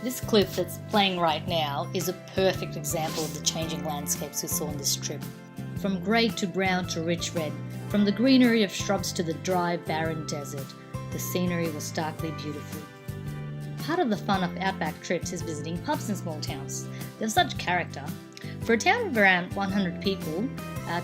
This cliff that's playing right now is a perfect example of the changing landscapes we saw on this trip. From grey to brown to rich red, from the greenery of shrubs to the dry, barren desert, the scenery was starkly beautiful. Part of the fun of outback trips is visiting pubs in small towns. They have such character. For a town of around 100 people,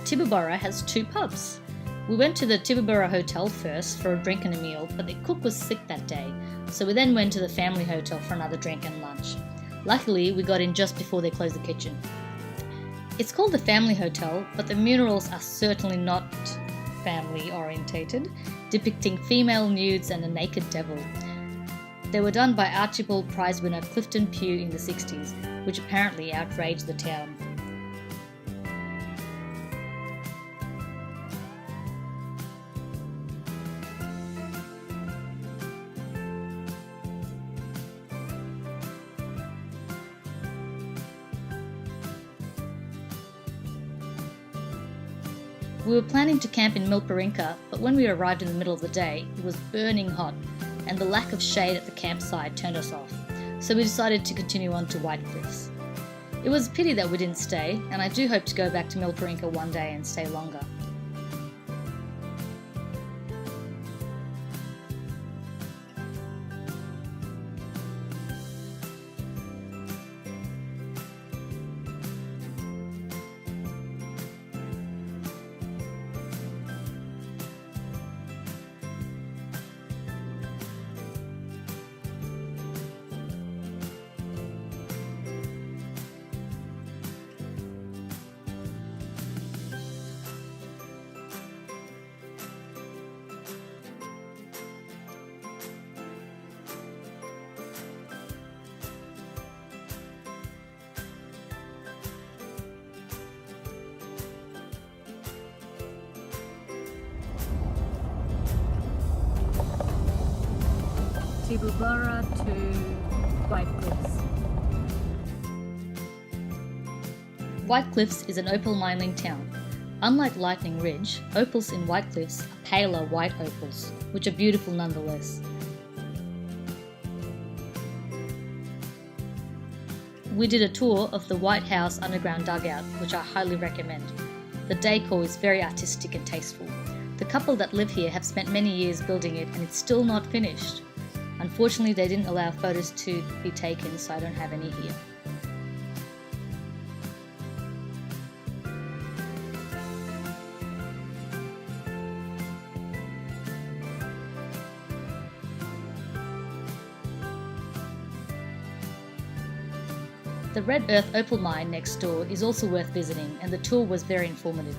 Tibooburra has 2 pubs. We went to the Tibooburra Hotel first for a drink and a meal, but the cook was sick that day, so we then went to the family hotel for another drink and lunch. Luckily, we got in just before they closed the kitchen. It's called the family hotel, but the murals are certainly not family orientated, depicting female nudes and a naked devil. They were done by Archibald Prize winner Clifton Pugh in the 60s, which apparently outraged the town. We were planning to camp in Milparinka, but when we arrived in the middle of the day, it was burning hot, and the lack of shade at the campsite turned us off, so we decided to continue on to White Cliffs. It was a pity that we didn't stay, and I do hope to go back to Milparinka one day and stay longer. Tibooburra to White Cliffs. White Cliffs is an opal mining town. Unlike Lightning Ridge, opals in White Cliffs are paler white opals, which are beautiful nonetheless. We did a tour of the White House underground dugout, which I highly recommend. The decor is very artistic and tasteful. The couple that live here have spent many years building it and it's still not finished. Unfortunately, they didn't allow photos to be taken, so I don't have any here. The Red Earth opal mine next door is also worth visiting, and the tour was very informative.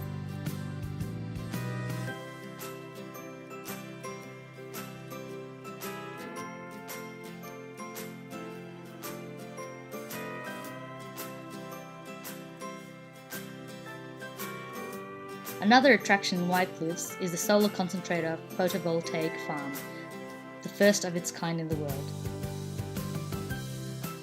Another attraction in White Cliffs is the solar concentrator photovoltaic farm, the first of its kind in the world.